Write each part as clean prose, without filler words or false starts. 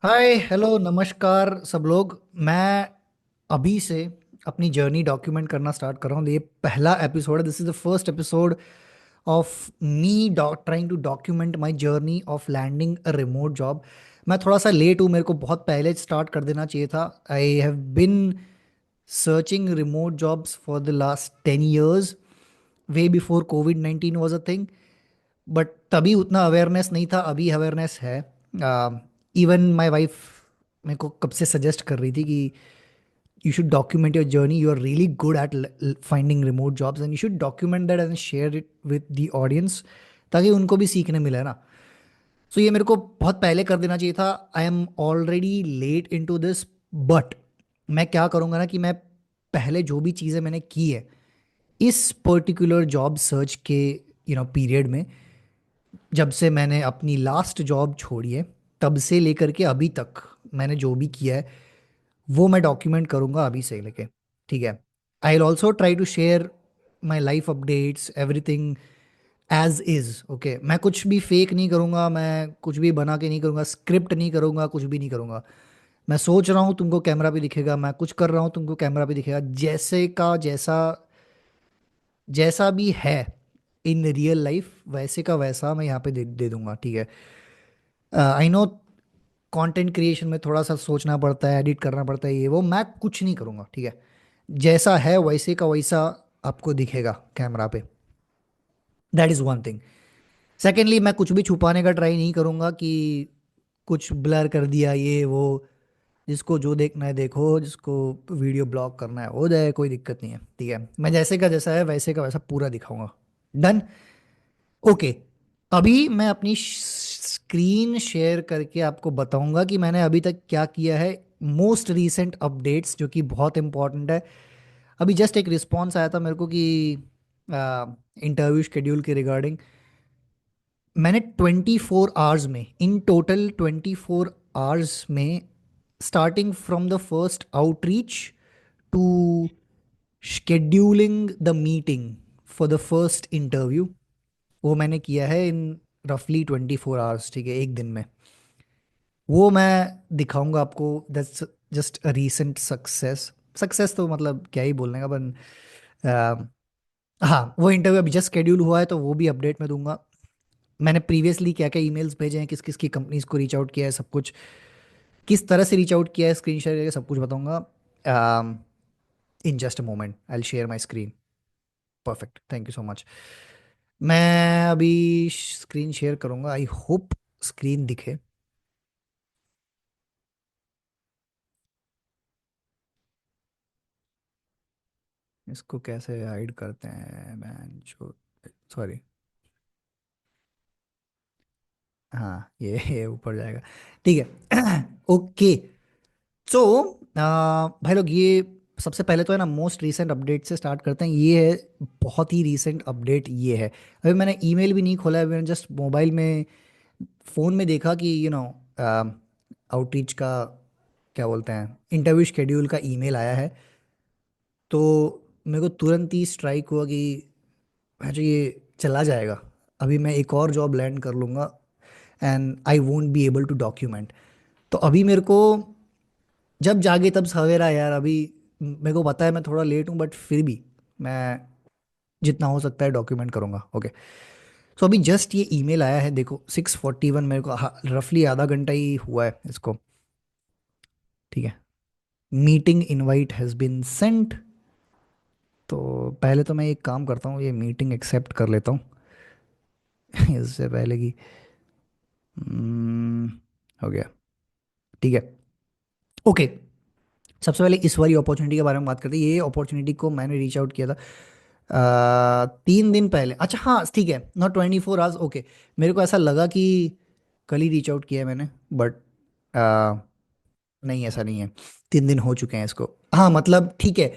Hi hello नमस्कार सब लोग। मैं अभी से अपनी जर्नी डॉक्यूमेंट करना स्टार्ट कर रहा हूँ। ये पहला एपिसोड है। This is the first episode of me trying to document my journey of landing a remote job. मैं थोड़ा सा लेट हूँ, मेरे को बहुत पहले स्टार्ट कर देना चाहिए था। I have been searching remote jobs for the last 10 years, way before Covid 19 was a thing. But तभी उतना अवेयरनेस नहीं था, अभी अवेयरनेस है। इवन माई वाइफ मेरे को कब से सजेस्ट कर रही थी कि you should document your journey, you are really good at finding remote jobs and you should document that and share it with the audience, ताकि उनको भी सीखने मिले ना। सो ये मेरे को बहुत पहले कर देना चाहिए था। I am already late into this. But मैं क्या करूँगा ना कि मैं पहले जो भी चीज़ें मैंने की है इस पर्टिकुलर जॉब सर्च के पीरियड में, जब से मैंने अपनी लास्ट जॉब छोड़ी है तब से लेकर के अभी तक मैंने जो भी किया है वो मैं डॉक्यूमेंट करूँगा अभी से लेके। ठीक है। I will also try to share my life updates everything as is. Okay, मैं कुछ भी फेक नहीं करूँगा, मैं कुछ भी बना के नहीं करूँगा, स्क्रिप्ट नहीं करूँगा, कुछ भी नहीं करूँगा। मैं सोच रहा हूँ तुमको कैमरा पे दिखेगा, मैं कुछ कर रहा हूँ तुमको कैमरा पे दिखेगा, जैसे का जैसा जैसा भी है इन रियल लाइफ वैसे का वैसा मैं यहाँ पे दे दूंगा। ठीक है। आई नो कंटेंट क्रिएशन में थोड़ा सा सोचना पड़ता है, एडिट करना पड़ता है, ये वो मैं कुछ नहीं करूँगा। ठीक है। जैसा है वैसे का वैसा आपको दिखेगा कैमरा पे। That is one thing. Secondly, मैं कुछ भी छुपाने का ट्राई नहीं करूँगा कि कुछ ब्लर कर दिया ये वो। जिसको जो देखना है देखो, जिसको वीडियो ब्लॉक करना है हो जाए, कोई दिक्कत नहीं है। ठीक है, मैं जैसे का जैसा है वैसे का वैसा पूरा दिखाऊंगा। डन। ओके। अभी मैं अपनी स्क्रीन शेयर करके आपको बताऊंगा कि मैंने अभी तक क्या किया है। मोस्ट रीसेंट अपडेट्स जो कि बहुत इंपॉर्टेंट है। अभी जस्ट एक रिस्पॉन्स आया था मेरे को कि इंटरव्यू शेड्यूल के रिगार्डिंग मैंने 24 आवर्स में, इन टोटल 24 आवर्स में, starting from the first outreach to scheduling the meeting for the first interview, वो मैंने किया है इन रफली 24 आवर्स। ठीक है, एक दिन में। वो मैं दिखाऊंगा आपको। That's just a recent success. Success तो मतलब क्या ही बोलने का, पर हाँ, वो इंटरव्यू अभी जस्ट शेड्यूल हुआ है तो वो भी अपडेट मैं दूंगा। मैंने प्रीवियसली क्या क्या ईमेल्स भेजे हैं, किस किस की कंपनीज को रीच आउट किया है, सब कुछ किस तरह से रीच आउट किया है, स्क्रीन शेयर करके सब कुछ बताऊंगा। In just a moment I will share my screen. Perfect, thank you so much. मैं अभी स्क्रीन शेयर करूंगा, आई होप स्क्रीन दिखे। इसको कैसे हाइड करते हैं मैन जो, सॉरी। हाँ, ये ऊपर जाएगा। ठीक है। ओके। सो भाई लोग, ये सबसे पहले तो है ना, मोस्ट रीसेंट अपडेट से स्टार्ट करते हैं। ये है बहुत ही रीसेंट अपडेट, ये है। अभी मैंने ईमेल भी नहीं खोला है, मैंने जस्ट मोबाइल में फ़ोन में देखा कि आउटरीच का, क्या बोलते हैं, इंटरव्यू शेड्यूल का ईमेल आया है। तो मेरे को तुरंत ही स्ट्राइक हुआ कि जो ये चला जाएगा, अभी मैं एक और जॉब लैंड कर लूँगा and I won't be able to document. तो अभी मेरे को जब जागे तब सवेरा यार। अभी मेरे को पता है मैं थोड़ा लेट हूँ, बट फिर भी मैं जितना हो सकता है डॉक्यूमेंट करूँगा। ओके। सो अभी जस्ट ये ईमेल आया है, देखो 6:41 मेरे को, रफली आधा घंटा ही हुआ है इसको। ठीक है। Meeting invite has been sent. तो पहले तो मैं एक काम करता हूँ, ये मीटिंग एक्सेप्ट कर लेता हूँ इससे पहले कि हम्म, हो गया। ठीक है। ओके। सबसे पहले इस वाली अपॉर्चुनिटी के बारे में बात करते हैं। ये अपॉर्चुनिटी को मैंने रीच आउट किया था 3 दिन पहले। अच्छा हाँ, ठीक है, नॉट 24 आवर्स। ओके। मेरे को ऐसा लगा कि कल ही रीच आउट किया है मैंने, बट नहीं, ऐसा नहीं है। 3 दिन हो चुके हैं इसको। हाँ मतलब ठीक है।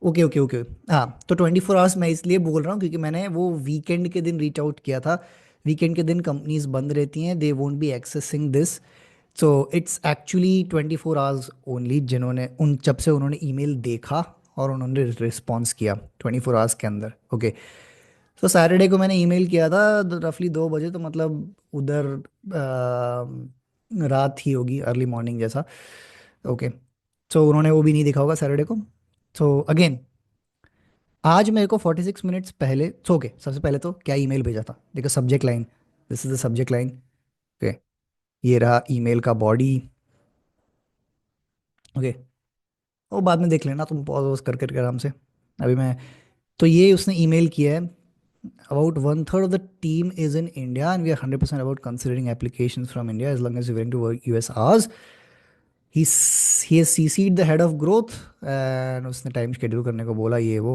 Okay okay okay. हाँ, तो 24 आवर्स मैं इसलिए बोल रहा हूँ क्योंकि मैंने वो वीकेंड के दिन रीच आउट किया था। वीकेंड के दिन कंपनीज बंद रहती हैं, they won't be accessing this. So it's actually 24 hours only, जिन्होंने उन जब से उन्होंने ईमेल देखा और उन्होंने रिस्पॉन्स किया 24 आवर्स के अंदर। ओके। तो सैटरडे को मैंने ईमेल किया था रफली 2 बजे, तो मतलब उधर रात ही होगी, अर्ली मॉर्निंग जैसा। ओके। सो उन्होंने वो भी नहीं देखा होगा सैटरडे को। सो अगेन, आज मेरे को 46 मिनट्स पहले, सो ओके, सबसे पहले तो क्या ईमेल भेजा था, देखो subject line, this is the subject line. Okay, ये रहा ईमेल का बॉडी। ओके, वो बाद में देख लेना तुम, पॉज वॉज कर करके आराम से। अभी मैं, तो ये उसने ईमेल किया है। About one third of the team is in India, and we are 100% about considering applications from India as long as you're willing to work US hours. He has CC'd the head of growth, and उसने time schedule करने को बोला, ये वो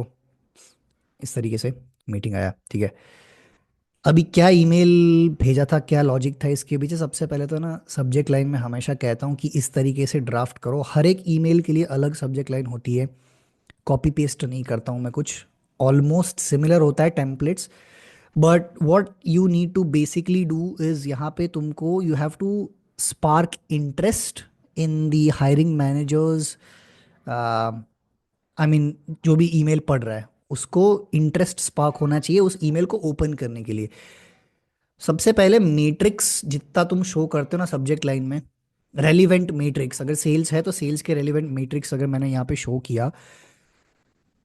इस तरीके से meeting आया, ठीक है। अभी क्या ईमेल भेजा था, क्या लॉजिक था इसके पीछे, सबसे पहले तो ना सब्जेक्ट लाइन में हमेशा कहता हूँ कि इस तरीके से ड्राफ्ट करो, हर एक ईमेल के लिए अलग सब्जेक्ट लाइन होती है। कॉपी पेस्ट नहीं करता हूँ मैं कुछ, ऑलमोस्ट सिमिलर होता है templates. But what you need to basically do is, यहाँ पे तुमको you have to spark interest in the hiring managers. I mean जो भी ईमेल पढ़ रहा है उसको इंटरेस्ट स्पार्क होना चाहिए उस ईमेल को ओपन करने के लिए। सबसे पहले मैट्रिक्स जितना तुम शो करते हो ना सब्जेक्ट लाइन में, रेलिवेंट मैट्रिक्स, अगर सेल्स है तो सेल्स के रेलिवेंट मैट्रिक्स अगर मैंने यहाँ पे शो किया,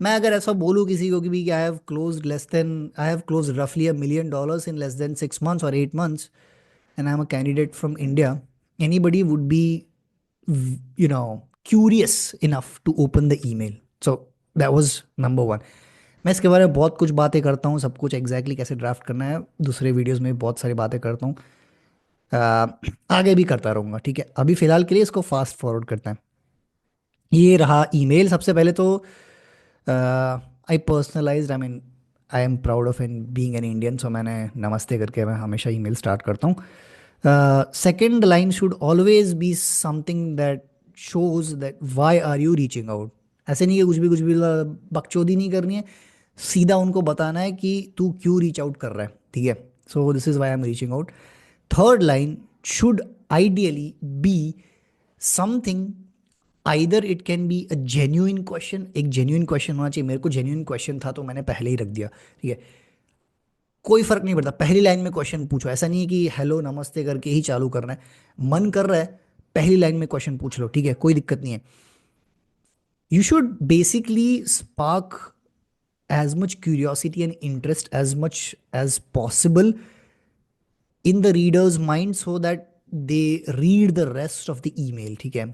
मैं अगर ऐसा बोलूँ किसी को कि भी आई हैव क्लोज रफली $1 million in less than 6 months और 8 months, and I'm a candidate from India, anybody would be, curious enough to open the email. So that was number one. मैं इसके बारे में बहुत कुछ बातें करता हूँ, सब कुछ एग्जैक्टली exactly कैसे ड्राफ्ट करना है दूसरे वीडियोस में बहुत सारी बातें करता हूँ। आगे भी करता रहूँगा, ठीक है। अभी फिलहाल के लिए इसको फास्ट फॉरवर्ड करते हैं। ये रहा ईमेल। सबसे पहले तो I personalized, I mean I am proud of an being an Indian, so मैंने नमस्ते करके मैं हमेशा ईमेल स्टार्ट करता हूँ। Second line should always be something that shows that why are you reaching out. ऐसे नहीं कि कुछ भी बकचोदी नहीं करनी है, सीधा उनको बताना है कि तू क्यों रीच आउट कर रहा है, ठीक है। So this is why I am reaching out. Third line should ideally be something, either it can be a genuine question, एक genuine question होना चाहिए। मेरे को genuine question था तो मैंने पहले ही रख दिया, ठीक है। कोई फर्क नहीं पड़ता, पहली लाइन में क्वेश्चन पूछो, ऐसा नहीं है कि हेलो नमस्ते करके ही चालू करना है। मन कर रहा है पहली लाइन में क्वेश्चन पूछ लो, ठीक है, कोई दिक्कत नहीं है। You should basically spark as much curiosity and interest as possible in the reader's mind so that they read the rest of the email, ठीक है।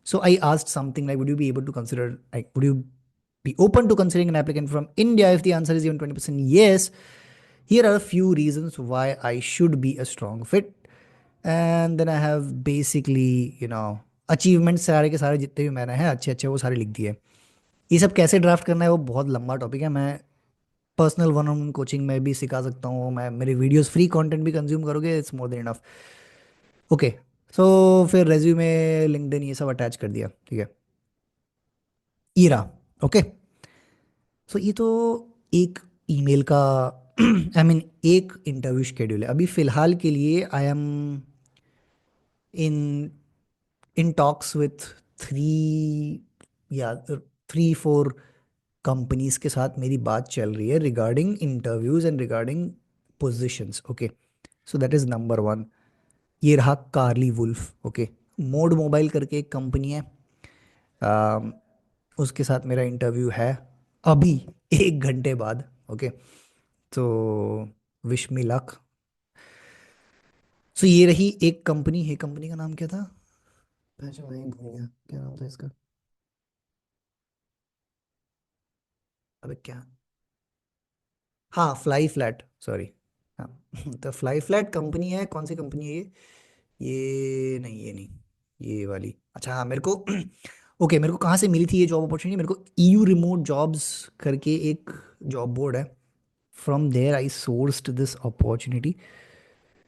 So I asked something like, would you be able to consider, like, would you be open to considering an applicant from India? If the answer is even 20% yes, here are a few reasons why I should be a strong fit. And then I have basically, achievements सारे के सारे जितने भी मैंने हैं अच्छे अच्छे वो सारे लिख दिए। ये सब कैसे ड्राफ्ट करना है वो बहुत लंबा टॉपिक है, मैं personal one on one coaching में भी सिखा सकता हूँ, मैं मेरे वीडियोस फ्री कंटेंट भी कंज्यूम करोगे, it's more than enough. Okay, so फिर रेज्यूमे, लिंक्डइन, ये सब अटैच कर दिया, ठीक है। ये रहा। ओके, सो ये तो एक ईमेल का आई मीन एक इंटरव्यू शेड्यूल है। अभी फिलहाल के लिए I am in in talks with three या 3-4 कंपनीज के साथ मेरी बात चल रही है regarding interviews and regarding positions. Okay, so that is number one. ये रहा कार्ली वुल्फ। ओके, मोड मोबाइल करके एक कंपनी है, अम, उसके साथ मेरा इंटरव्यू है अभी 1 घंटे बाद। ओके, तो विश मी लक। सो ये रही एक कंपनी है, कंपनी का नाम क्या था, अच्छा मैं भूल गया क्या नाम था इसका। अबे क्या, हाँ फ्लाई फ्लैट, सॉरी। हाँ तो फ्लाई फ्लैट कंपनी है, कौन सी कंपनी है ये नहीं, ये नहीं, ये वाली। अच्छा हाँ, मेरे को ओके, मेरे को कहाँ से मिली थी ये जॉब अपॉर्चुनिटी, मेरे को EU रिमोट जॉब्स करके एक जॉब बोर्ड है, from there I sourced this opportunity.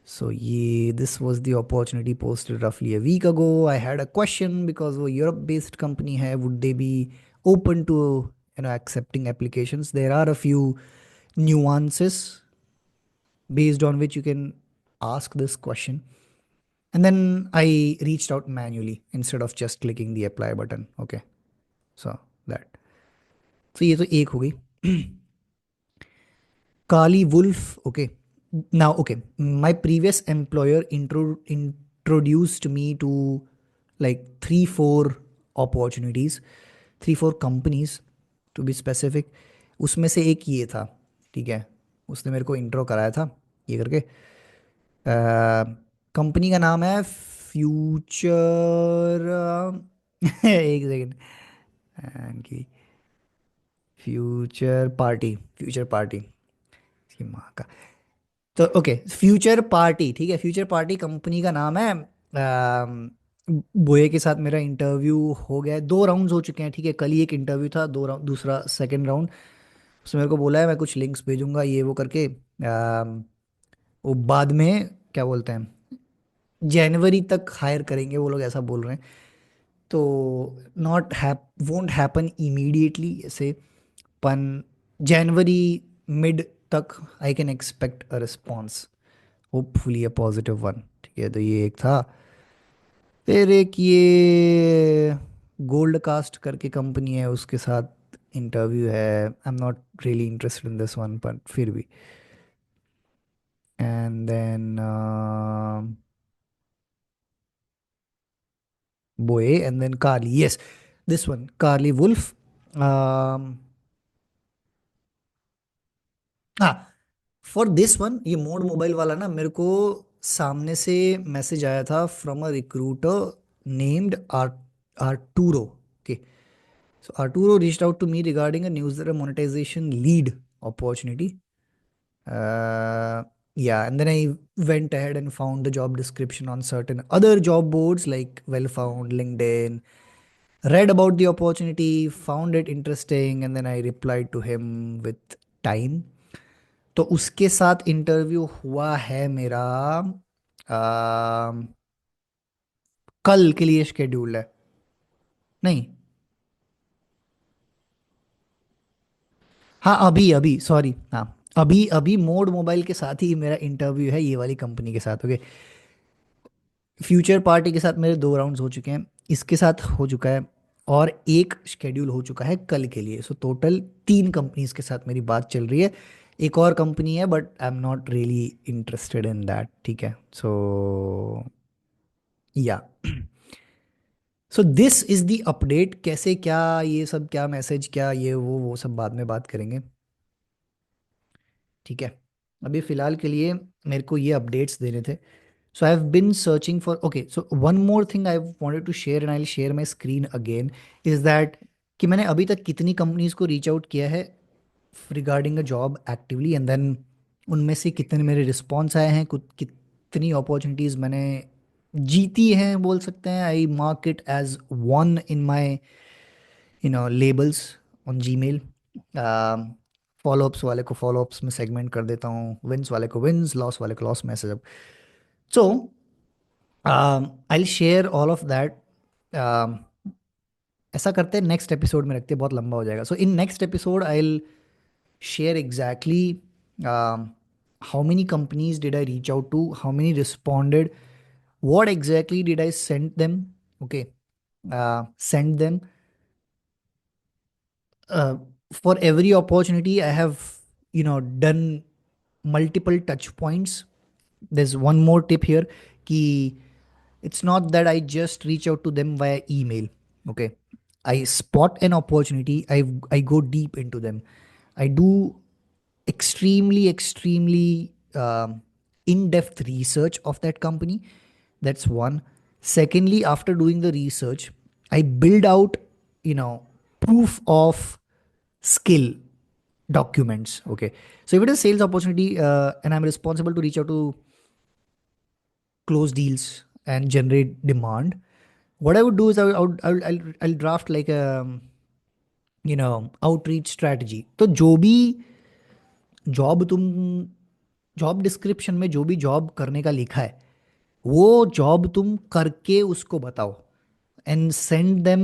So ये this was the opportunity posted रफली a week ago. I had a question because वो यूरोप बेस्ड कंपनी है, would they be open to accepting applications? There are a few nuances based on which you can ask this question. And then I reached out manually instead of just clicking the apply button. Okay, so that, so ये तो एक हो गई। Carly Wolf. Okay, now okay, my previous employer introduced me to like 3 4 opportunities, 3 4 companies to be specific. उसमें से एक ये था, ठीक है। उसने मेरे को इंट्रो कराया था ये करके। कंपनी का नाम है फ्यूचर एक सेकेंड, की फ्यूचर पार्टी, फ्यूचर पार्टी, इसकी माँ का। तो ओके, फ्यूचर पार्टी, ठीक है, फ्यूचर पार्टी कंपनी का नाम है। बोए के साथ मेरा इंटरव्यू हो गया है, 2 राउंड्स हो चुके हैं, ठीक है। कल ही एक इंटरव्यू था, 2 राउंड, दूसरा सेकंड राउंड। उसने मेरे को बोला है मैं कुछ लिंक्स भेजूंगा ये वो करके। वो बाद में क्या बोलते हैं, जनवरी तक हायर करेंगे वो लोग, ऐसा बोल रहे हैं। तो नॉट हैप वोंट हैपन इमीडिएटली ऐसे, पन जनवरी मिड तक I can expect a response, hopefully a positive one, ठीक है। तो ये एक था। फिर एक ये गोल्ड कास्ट करके कंपनी है, उसके साथ इंटरव्यू है। I am not really interested in this one, but फिर भी। एंड देन बोए, and then Carly, yes, this one Carly Wolf. हाँ, फॉर दिस वन, ये मोड मोबाइल वाला ना, मेरे को सामने से मैसेज आया था from a recruiter named Arturo, okay. So Arturo reached out to me regarding a newsletter monetization lead opportunity. Yeah, and then I went ahead and found the job description on certain other job boards like Wellfound, LinkedIn, read about the opportunity, found it interesting, and then I replied to him with time. तो उसके साथ interview हुआ है मेरा, कल के लिए scheduled है। नहीं, हाँ अभी अभी, सॉरी, हाँ अभी अभी मोड मोबाइल के साथ ही मेरा इंटरव्यू है, ये वाली कंपनी के साथ, ओके। फ्यूचर पार्टी के साथ मेरे 2 राउंड्स हो चुके हैं, इसके साथ हो चुका है, और एक शेड्यूल हो चुका है कल के लिए। सो टोटल 3 कंपनीज के साथ मेरी बात चल रही है। एक और कंपनी है but I am not really interested in that, ठीक है। सो या, सो दिस इज द अपडेट। कैसे क्या ये सब, क्या मैसेज, क्या ये वो सब बाद में बात करेंगे, ठीक है। अभी फिलहाल के लिए मेरे को ये अपडेट्स देने थे। So I've been searching for, okay, so one more thing I wanted to share, and I'll share my screen again, is that कि मैंने अभी तक कितनी कंपनीज को रीच आउट किया है regarding a job actively, and then उनमें से कितने मेरे रिस्पॉन्स आए हैं, कुछ कितनी अपॉर्चुनिटीज़ मैंने जीती हैं बोल सकते हैं। I mark it as one in my labels on Gmail। Followups वाले को फॉलोअप्स में सेगमेंट कर देता हूँ, विंस वाले को विंस, लॉस वाले को loss message. So I share all of that. ऐसा करते हैं, नेक्स्ट एपिसोड में रखते हैं, बहुत लंबा हो जाएगा। So in next episode I will share exactly how many companies did I reach out to, how many responded, what exactly did I send them, okay, send them, uh, for every opportunity I have done multiple touch points. There's one more tip here, ki it's not that I just reach out to them via email, okay. I spot an opportunity, I go deep into them. I do extremely in-depth research of that company. That's one. Secondly, after doing the research, I build out, proof of skill documents, okay. So if it is sales opportunity, and I'm responsible to reach out to close deals and generate demand, what I would do is I'll draft like a outreach strategy. तो जो भी job तुम, job description में जो भी job करने का लिखा है, वो जॉब तुम करके उसको बताओ, and send them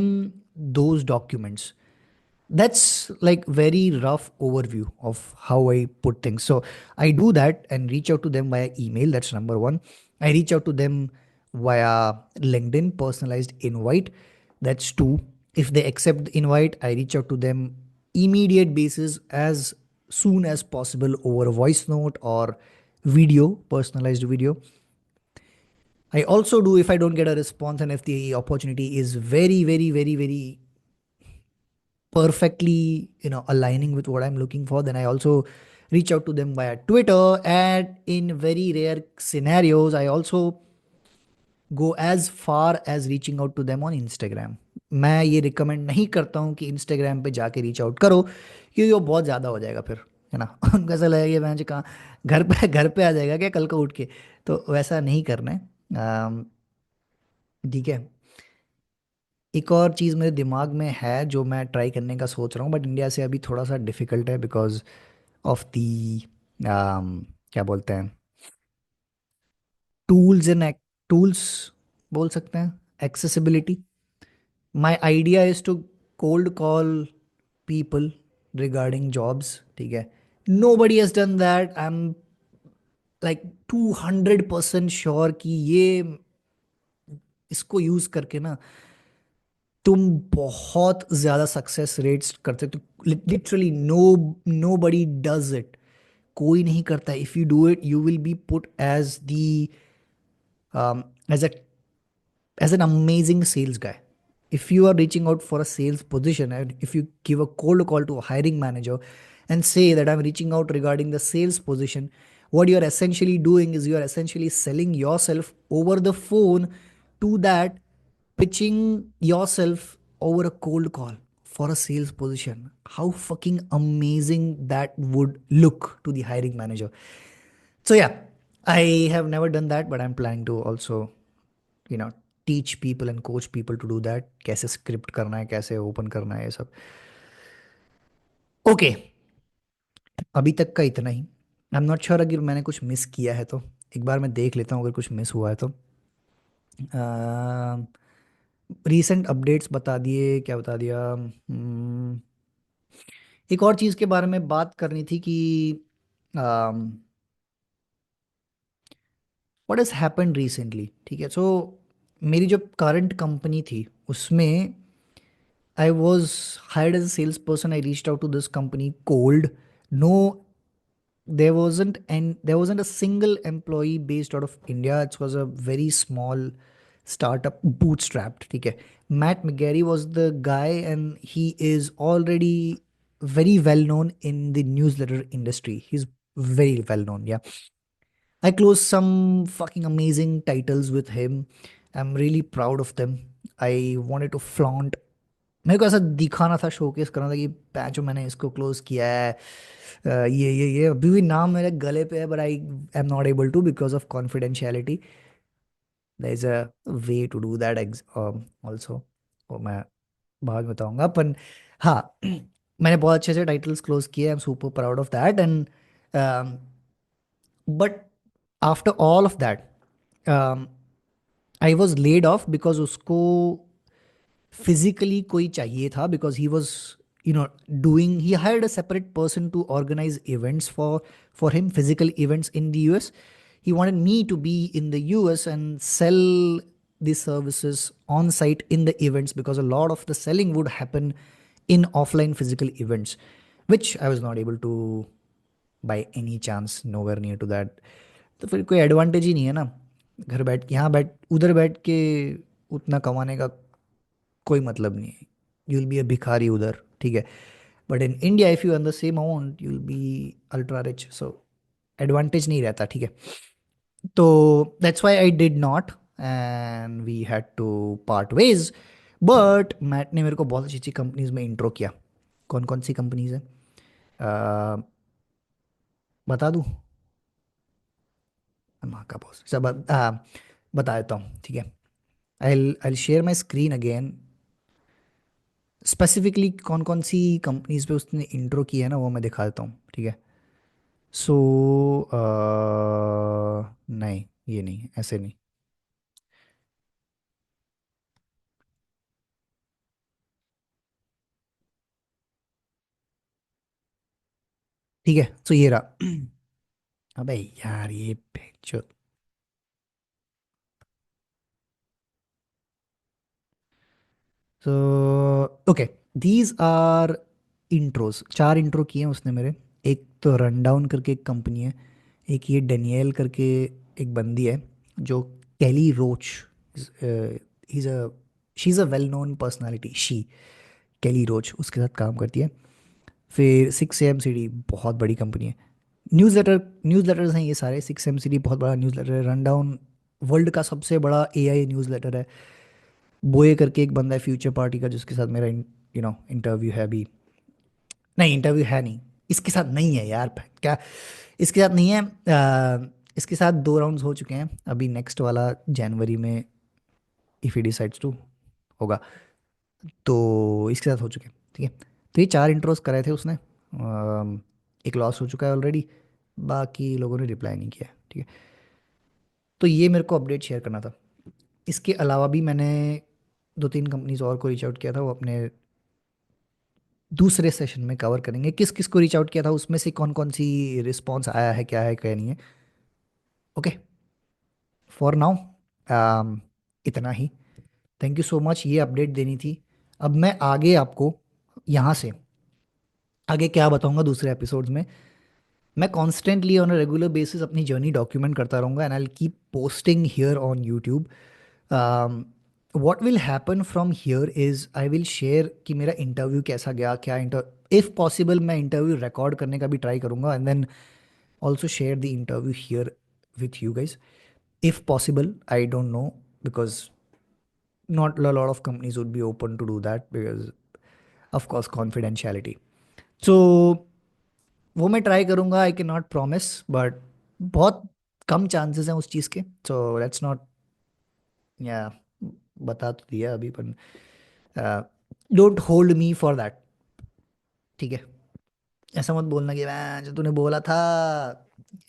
those documents. That's like very rough overview of how I put things. So I do that and reach out to them via email. That's number one. I reach out to them via LinkedIn, personalized invite. That's two. If they accept the invite, I reach out to them immediate basis, as soon as possible, over a voice note or video, personalized video. I also do if I don't get a response and if the opportunity is very, very, very, very perfectly, aligning with what I'm looking for, then I also reach out to them via Twitter. And in very rare scenarios, I also go as far as reaching out to them on Instagram. मैं ये recommend नहीं करता हूँ कि Instagram पे जाके reach out करो, क्योंकि वो बहुत ज़्यादा हो जाएगा फिर, है ना। उनको ऐसा लगेगा मैं कहाँ घर पे आ जाएगा क्या कल को उठ के। तो वैसा नहीं करना है। ठीक है। एक और चीज़ मेरे दिमाग में है जो मैं ट्राई करने का सोच रहा हूँ, बट इंडिया से अभी थोड़ा सा डिफिकल्ट है बिकॉज ऑफ दी क्या बोलते हैं, टूल्स एंड टूल्स बोल सकते हैं, accessibility. My idea is to cold call people regarding jobs, ठीक है। Nobody has done that. I am like 200% sure कि ये इसको यूज करके ना तुम बहुत ज्यादा सक्सेस रेट्स करते हो। तो literally nobody does it. कोई नहीं करता। If you do it you will be put as the as a as an amazing sales guy. If you are reaching out for a sales position and if you give a cold call to a hiring manager and say that I'm reaching out regarding the sales position, what you're essentially doing is you're essentially selling yourself over the phone to that, pitching yourself over a cold call for a sales position. How fucking amazing that would look to the hiring manager. So, yeah, I have never done that, but I'm planning to also you know teach people and coach people to do that, कैसे script करना है, कैसे open करना है, ये सब। Okay, अभी तक का इतना ही। आई एम नॉट श्योर अगर मैंने कुछ मिस किया है तो एक बार मैं देख लेता हूँ अगर कुछ मिस हुआ है तो। रीसेंट अपडेट्स बता दिए, क्या बता दिया। एक और चीज़ के बारे में बात करनी थी कि व्हाट हैज़ हैपेंड रिसेंटली, ठीक है। सो मेरी जो करंट कंपनी थी उसमें I was hired as a salesperson. I reached out to this company cold. No, there wasn't a single employee based out of India. It was a very small startup, bootstrapped. Okay. Matt McGarry was the guy, and he is already very well known in the newsletter industry. He's very well known. Yeah. I closed some fucking amazing titles with him. I'm really proud of them. I wanted to flaunt, मेरे को ऐसा दिखाना था, showcase करना था कि पैचो मैंने इसको क्लोज किया है। ये अभी भी नाम मेरे गले पे है, but I am not able to because of confidentiality. There is a way to do that also, वो मैं बाद में बताऊंगा। पर हाँ, मैंने बहुत अच्छे से टाइटल्स क्लोज किए। I am super proud of that. And but after all of that I was laid off because उसको फिजिकली कोई चाहिए था, because he was doing, he hired a separate person to organize events for him, physical events in the US. He wanted me to be in the US and sell the services on site in the events, because a lot of the selling would happen in offline physical events, which I was not able to by any chance, nowhere near to that. तो फिर कोई advantage ही नहीं है ना। घर बैठ के, यहाँ बैठ उधर बैठ के उतना कमाने का कोई मतलब नहीं है। यू विल बी अ भिखारी उधर, ठीक है। But in India if you earn the same amount you will be ultra rich. So advantage नहीं रहता, ठीक है। तो that's why I did not, and we had to part ways. But Matt ने मेरे को बहुत अच्छी अच्छी कंपनीज में इंट्रो किया। कौन कौन सी कंपनीज है, अ, बता दूँ? माँ का बॉस सब बता देता हूँ, ठीक है। I share my screen again. Specifically कौन कौन सी कंपनीज पे उसने इंट्रो की है ना, वो मैं दिखा देता हूँ, ठीक है। सो नहीं, ये नहीं, ऐसे नहीं। ठीक है, सो ये रहा। अबे यार ये जो, so okay, these are intros. चार इंट्रो किए हैं उसने मेरे। एक तो रन डाउन करके एक कंपनी है, एक ये डेनियल करके एक बंदी है जो Kelly Roach. He's a she's a well known personality. Kelly Roach उसके साथ काम करती है। फिर 6 AM city बहुत बड़ी कंपनी है। न्यूज़लेटर्स हैं ये सारे। 6 AM city बहुत बड़ा न्यूज़लेटर है। रन डाउन वर्ल्ड का सबसे बड़ा एआई न्यूज़लेटर है। बोए करके एक बंदा है फ्यूचर पार्टी का, जिसके साथ मेरा इंटरव्यू है अभी। नहीं, इंटरव्यू है नहीं, इसके साथ नहीं है यार। क्या, इसके साथ नहीं है। इसके साथ 2 राउंड्स हो चुके हैं। अभी नेक्स्ट वाला जनवरी में, इफ़ ही डिसाइड्स टू, होगा। तो इसके साथ हो चुके हैं, ठीक है। तो ये 4 इंट्रोस कराए थे उसने। एक लॉस हो चुका है ऑलरेडी, बाकी लोगों ने रिप्लाई नहीं किया है, ठीक है। तो ये मेरे को अपडेट शेयर करना था। इसके अलावा भी मैंने 2-3 कंपनीज और को रीच आउट किया था, वो अपने दूसरे सेशन में कवर करेंगे। किस किस को रीच आउट किया था, उसमें से कौन कौन सी रिस्पॉन्स आया है, क्या है क्या नहीं है। ओके, फॉर नाउ इतना ही। थैंक यू सो मच, ये अपडेट देनी थी। अब मैं आगे आपको यहाँ से आगे क्या बताऊंगा दूसरे एपिसोड्स में। मैं constantly on a regular basis अपनी जर्नी डॉक्यूमेंट करता रहूँगा, and I keep posting here on YouTube. What will happen from here is I will share कि मेरा इंटरव्यू कैसा गया, क्या इफ़ पॉसिबल मैं इंटरव्यू रिकॉर्ड करने का भी ट्राई करूँगा, and then also share the interview here with you guys, if possible. I don't know, because not a lot of companies would be open to do that, because of course confidentiality. So वो मैं try करूँगा, I can not promise, but बहुत कम chances हैं उस चीज़ के। So let's not, या बता तो दिया अभी, पर don't hold me for that, ठीक है। ऐसा मत बोलना कि मैं जो तूने बोला था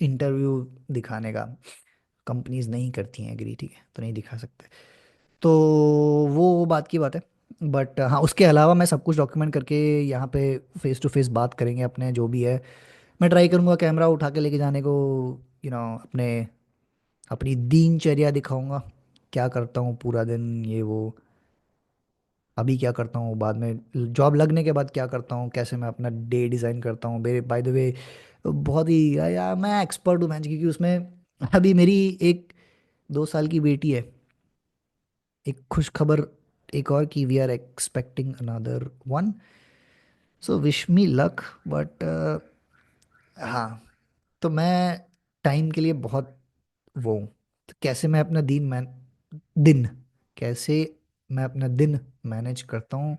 इंटरव्यू दिखाने का, कंपनीज नहीं करती हैं एग्री, ठीक है, तो नहीं दिखा सकते। तो वो बात की बात है। बट हाँ, उसके अलावा मैं सब कुछ डॉक्यूमेंट करके यहाँ पे फेस टू फेस बात करेंगे अपने, जो भी है। मैं ट्राई करूँगा कैमरा उठा के लेके जाने को, अपने अपनी दिनचर्या दिखाऊंगा, क्या करता हूँ पूरा दिन, ये वो। अभी क्या करता हूँ, बाद में जॉब लगने के बाद क्या करता हूँ, कैसे मैं अपना डे डिज़ाइन करता हूँ। मेरे बाय द वे बहुत ही यार मैं एक्सपर्ट हूँ मैच, क्योंकि उसमें अभी मेरी एक 2 साल की बेटी है। एक खुश खबर एक और, की we are expecting another one. So wish me luck, but हाँ। तो मैं टाइम के लिए बहुत वो हूँ। तो कैसे मैं अपना दिन कैसे मैं अपना दिन मैनेज करता हूँ,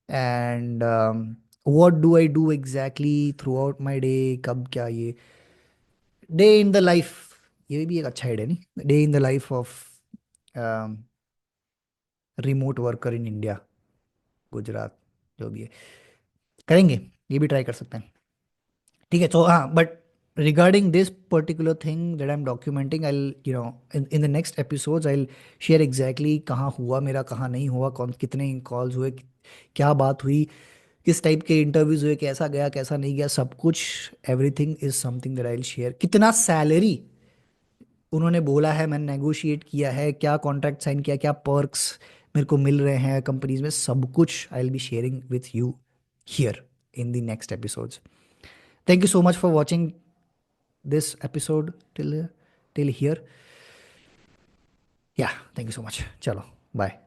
and what do I do exactly through out my day, कब क्या, ये डे इन द लाइफ। ये भी एक अच्छा आइडिया, नहीं, day in the life of remote worker in India, Gujarat, जो भी है, करेंगे। ये भी ट्राई कर सकते हैं, ठीक है। तो हाँ, but regarding this particular thing that I'm documenting, I'll, in the next episodes I'll share exactly कहाँ हुआ मेरा, कहाँ नहीं हुआ, कौन कितने कॉल्स हुए, क्या बात हुई, किस टाइप के इंटरव्यूज हुए, कैसा गया कैसा नहीं गया, सब कुछ। Everything is something that I will share. कितना सैलरी उन्होंने बोला है, मैंने नेगोशिएट किया है, क्या कॉन्ट्रैक्ट साइन किया, क्या पर्क्स मेरे को मिल रहे हैं कंपनीज में, सब कुछ I will be sharing with you here in the next episodes. Thank you so much for watching this episode till here. Yeah, thank you so much. Chalo, bye.